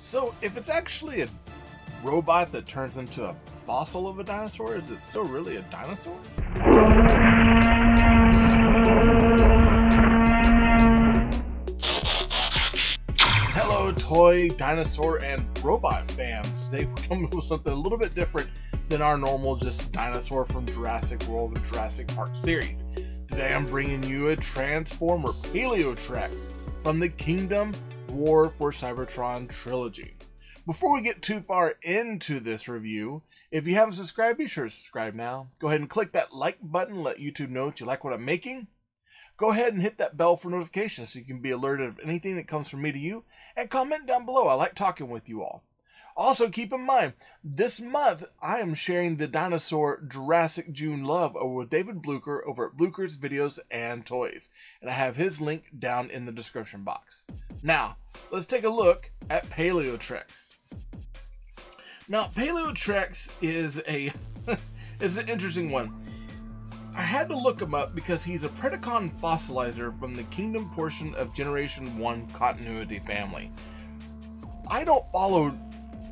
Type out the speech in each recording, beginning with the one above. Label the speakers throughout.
Speaker 1: So, if it's actually a robot that turns into a fossil of a dinosaur, is it still really a dinosaur? Hello, toy, dinosaur, and robot fans. Today we're coming with something a little bit different than our normal just dinosaur from Jurassic World or Jurassic Park series. Today I'm bringing you a Transformer Paleotrex from the Kingdom War for Cybertron trilogy. Before we get too far into this review, if you haven't subscribed, be sure to subscribe now. Go ahead and click that like button, let YouTube know that you like what I'm making. Go ahead and hit that bell for notifications so you can be alerted of anything that comes from me to you, and comment down below. I like talking with you all. Also, keep in mind, this month I am sharing the dinosaur Jurassic June Love over with David Blucher over at Blucher's Videos and Toys, and I have his link down in the description box. Now, let's take a look at Paleotrex. Now, Paleotrex is is an interesting one. I had to look him up because he's a Predacon fossilizer from the Kingdom portion of Generation 1 continuity family. I don't follow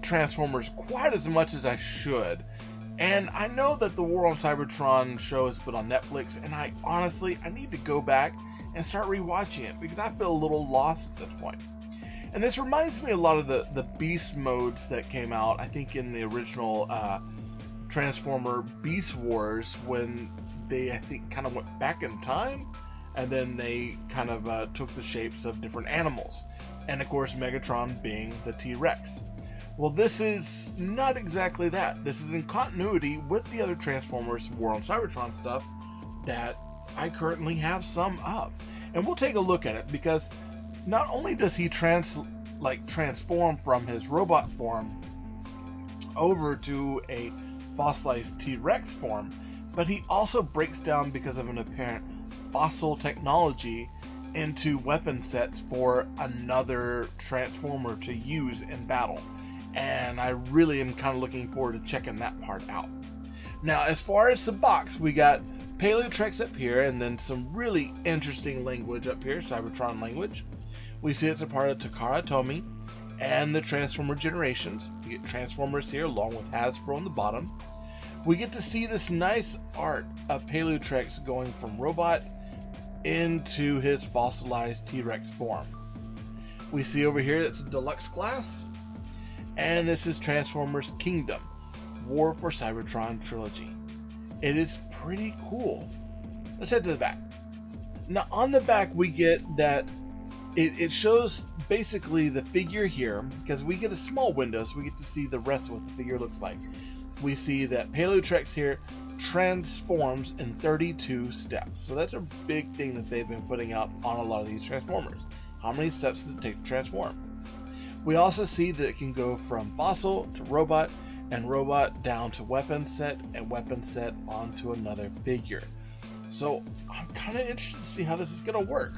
Speaker 1: Transformers quite as much as I should, and I know that the War on Cybertron show has been on Netflix, and I need to go back and start rewatching it because I feel a little lost at this point. And this reminds me a lot of the beast modes that came out, I think, in the original Transformer Beast Wars, when they, I think, kind of went back in time, and then they kind of took the shapes of different animals. And of course, Megatron being the T-Rex. Well, this is not exactly that. This is in continuity with the other Transformers War on Cybertron stuff that I currently have some of. And we'll take a look at it, because not only does he transform from his robot form over to a fossilized T-Rex form, but he also breaks down, because of an apparent fossil technology, into weapon sets for another Transformer to use in battle. And I really am kind of looking forward to checking that part out. Now, as far as the box, we got Paleotrex up here, and then some really interesting language up here, Cybertron language. We see it's a part of Takara Tomy and the Transformer Generations. We get Transformers here along with Hasbro on the bottom. We get to see this nice art of Paleotrex going from robot into his fossilized T-Rex form. We see over here that's a deluxe glass, and this is Transformers Kingdom War for Cybertron trilogy. It is pretty cool. Let's head to the back. Now, on the back we get that it shows basically the figure here, because we get a small window so we get to see the rest of what the figure looks like. We see that Paleotrex here transforms in 32 steps. So that's a big thing that they've been putting out on a lot of these Transformers. How many steps does it take to transform? We also see that it can go from fossil to robot, and robot down to weapon set, and weapon set onto another figure. So I'm kind of interested to see how this is going to work.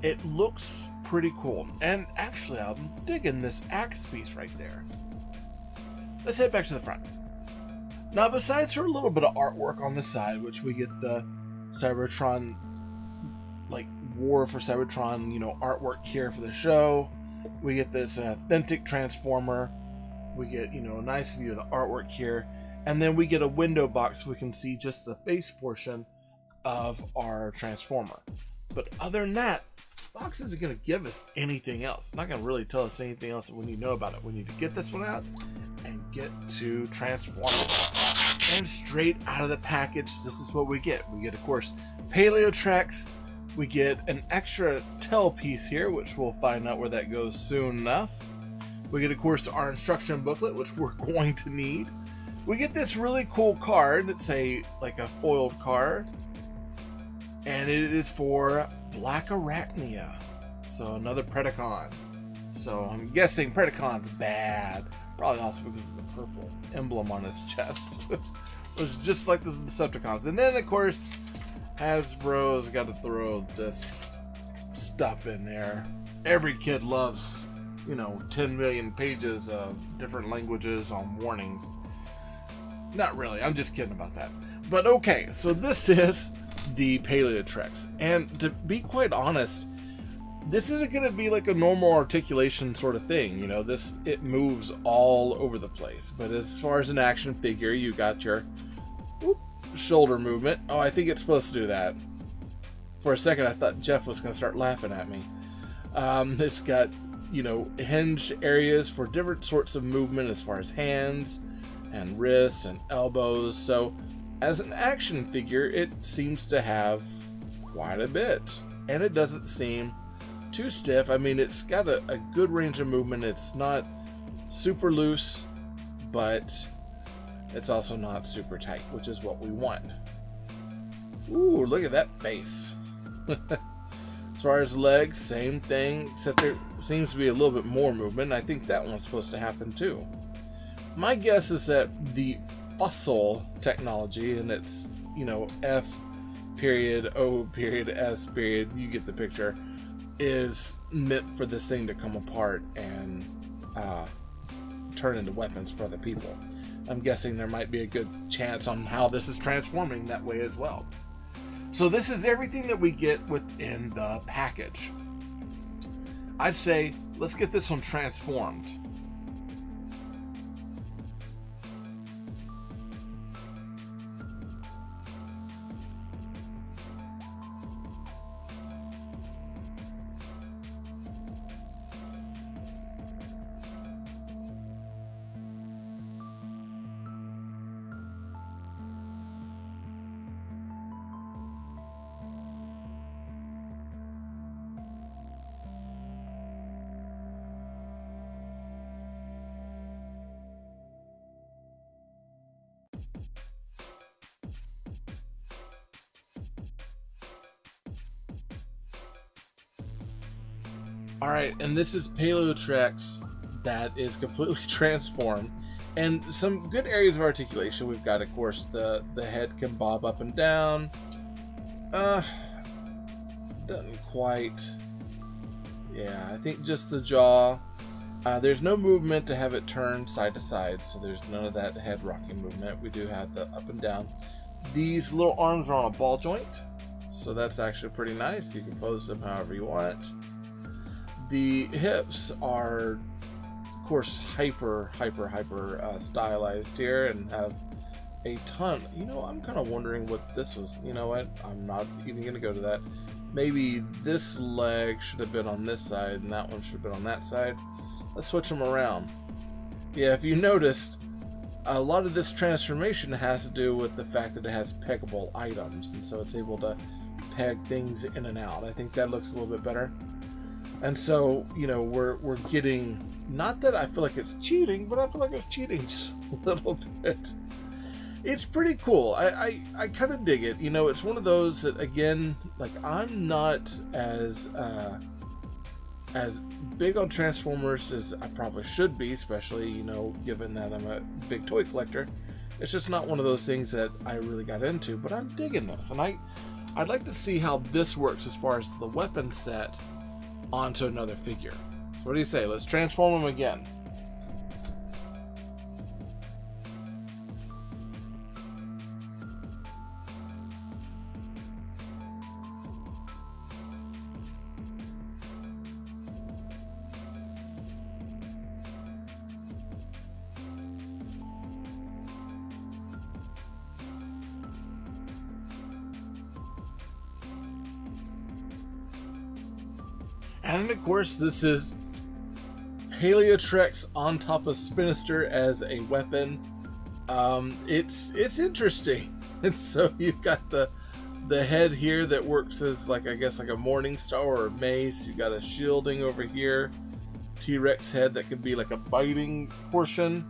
Speaker 1: It looks pretty cool. And actually, I'm digging this axe piece right there. Let's head back to the front. Now, besides for a little bit of artwork on the side, which we get the Cybertron, War for Cybertron, artwork here for the show. We get this authentic Transformer. We get, a nice view of the artwork here. And then we get a window box so we can see just the face portion of our Transformer. But other than that, the box isn't going to give us anything else. It's not going to really tell us anything else that we need to know about it. We need to get this one out and get to transform it. And straight out of the package, this is what we get. We get, of course, Paleotrex. We get an extra tail piece here, which we'll find out where that goes soon enough. We get, of course, our instruction booklet, which we're going to need. We get this really cool card. It's a foiled card, and it is for Black Arachnia, so another Predacon. So I'm guessing Predacon's bad, probably also because of the purple emblem on his chest. It was just like the Decepticons. And then, of course, Hasbro's got to throw this stuff in there. Every kid loves, 10 million pages of different languages on warnings. Not really, I'm just kidding about that. But okay, so this is the Paleotrex. And to be quite honest, this isn't going to be like a normal articulation sort of thing. You know, it moves all over the place. But as far as an action figure, you got your shoulder movement. Oh, I think it's supposed to do that. For a second, I thought Jeff was going to start laughing at me. It's got, you know, hinged areas for different sorts of movement as far as hands and wrists and elbows. So as an action figure, it seems to have quite a bit. And it doesn't seem too stiff. I mean, it's got a good range of movement. It's not super loose, but it's also not super tight, which is what we want. Ooh, look at that face. As far as legs, same thing, except there seems to be a little bit more movement. I think that one's supposed to happen too. My guess is that the fossil technology, and it's, you know, F period, O period, S period, you get the picture, is meant for this thing to come apart and turn into weapons for other people. I'm guessing there might be a good chance on how this is transforming that way as well. So this is everything that we get within the package. I'd say let's get this one transformed. Alright, and this is Paleotrex that is completely transformed. And some good areas of articulation. We've got, of course, the head can bob up and down. Doesn't quite. Yeah, I think just the jaw. There's no movement to have it turn side to side, so there's none of that head rocking movement. We do have the up and down. These little arms are on a ball joint, so that's actually pretty nice. You can pose them however you want. The hips are, of course, hyper stylized here and have a ton. You know, I'm kind of wondering what this was. You know what? I'm not even going to go to that. Maybe this leg should have been on this side and that one should have been on that side. Let's switch them around. Yeah, if you noticed, a lot of this transformation has to do with the fact that it has peggable items, and so it's able to peg things in and out. I think that looks a little bit better. And so, you know, we're getting, not that I feel like it's cheating, but I feel like it's cheating just a little bit. It's pretty cool. I kind of dig it. You know, it's one of those that, again, like, I'm not as big on Transformers as I probably should be, especially, you know, given that I'm a big toy collector. It's just not one of those things that I really got into, but I'm digging this. And I'd like to see how this works as far as the weapon set onto another figure. So what do you say? Let's transform them again. And of course, this is Paleotrex on top of Spinister as a weapon. It's interesting. And so you've got the head here that works as, like, I guess like a morning star or a mace. You've got a shielding over here. T-Rex head that could be like a biting portion.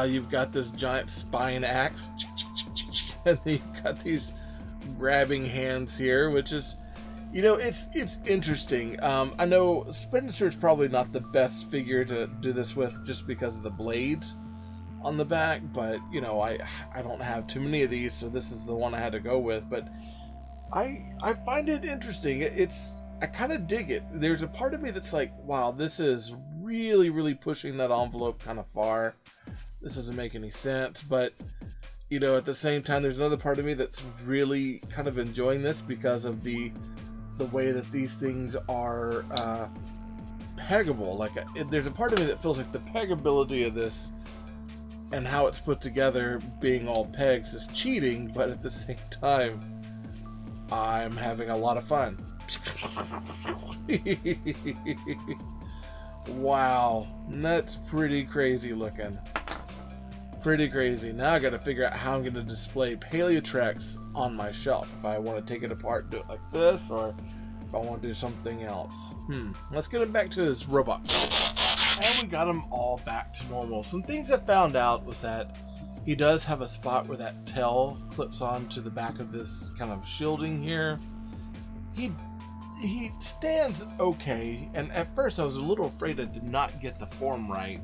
Speaker 1: You've got this giant spine axe. And then you've got these grabbing hands here, which is, you know, it's interesting. I know Spinister is probably not the best figure to do this with just because of the blades on the back, but, you know, I don't have too many of these, so this is the one I had to go with. But I find it interesting. I kind of dig it. There's a part of me that's like, wow, this is really pushing that envelope kind of far. This doesn't make any sense, but, you know, at the same time, there's another part of me that's really kind of enjoying this because of the the way that these things are peggable. Like, there's a part of me that feels like the peggability of this and how it's put together, being all pegs, is cheating, but at the same time, I'm having a lot of fun. Wow, that's pretty crazy looking. Pretty crazy. Now I gotta figure out how I'm gonna display Paleotrex on my shelf. If I want to take it apart, do it like this, or if I want to do something else. Let's get him back to his robot. And we got him all back to normal. Some things I found out was that he does have a spot where that tail clips on to the back of this kind of shielding here. He stands okay, and at first I was a little afraid I did not get the form right,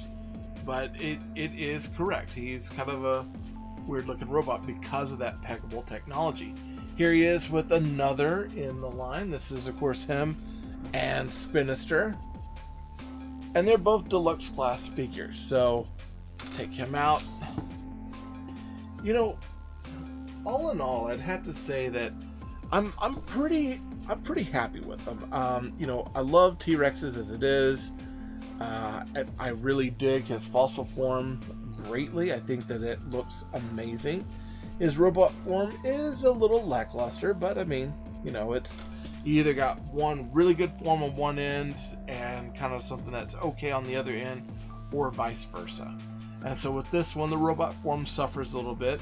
Speaker 1: but it is correct. He's kind of a weird looking robot because of that peggable technology. Here he is with another in the line. This is of course him and Spinister, and they're both deluxe class figures, so take him out. You know, all in all, I'd have to say that I'm pretty happy with them. You know, I love T-Rexes as it is. And I really dig his fossil form greatly. I think that it looks amazing. His robot form is a little lackluster, but I mean, you know, it's you either got one really good form on one end and kind of something that's okay on the other end, or vice versa. And so with this one, the robot form suffers a little bit,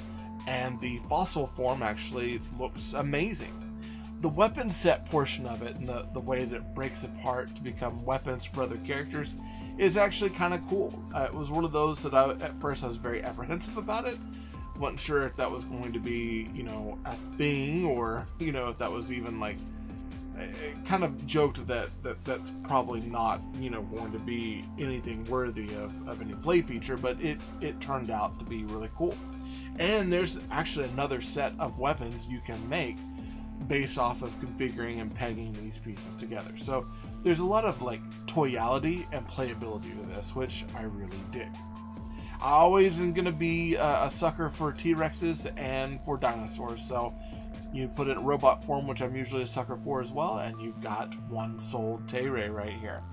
Speaker 1: and the fossil form actually looks amazing. The weapon set portion of it and the way that it breaks apart to become weapons for other characters is actually kind of cool. It was one of those that at first I was very apprehensive about it. Wasn't sure if that was going to be, you know, a thing, or, you know, if that was even like, it kind of joked that that's probably not, you know, going to be anything worthy of any play feature, but it turned out to be really cool. And there's actually another set of weapons you can make based off of configuring and pegging these pieces together. So there's a lot of like toyality and playability to this, which I really dig. I always am going to be a sucker for T-Rexes and for dinosaurs, so you put it in robot form, which I'm usually a sucker for as well, and you've got one sold T-Ray right here.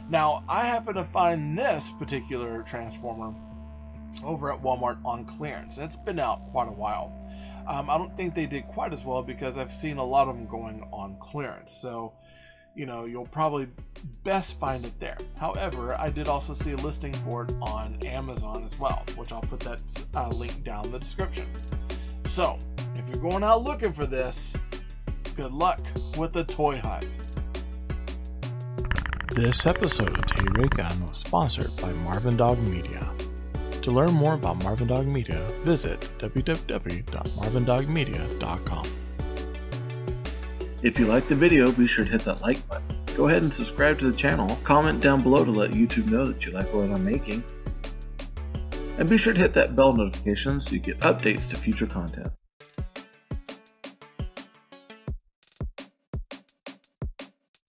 Speaker 1: Now, I happen to find this particular Transformer over at Walmart on clearance. It's been out quite a while. I don't think they did quite as well because I've seen a lot of them going on clearance. So, you know, you'll probably best find it there. However, I did also see a listing for it on Amazon as well, which I'll put that link down in the description. So, if you're going out looking for this, good luck with the toy hunt. This episode of T-Ray Gun was sponsored by Marvin Dog Media. To learn more about Marvin Dog Media, visit www.marvindogmedia.com. If you liked the video, be sure to hit that like button. Go ahead and subscribe to the channel. Comment down below to let YouTube know that you like what I'm making. And be sure to hit that bell notification so you get updates to future content.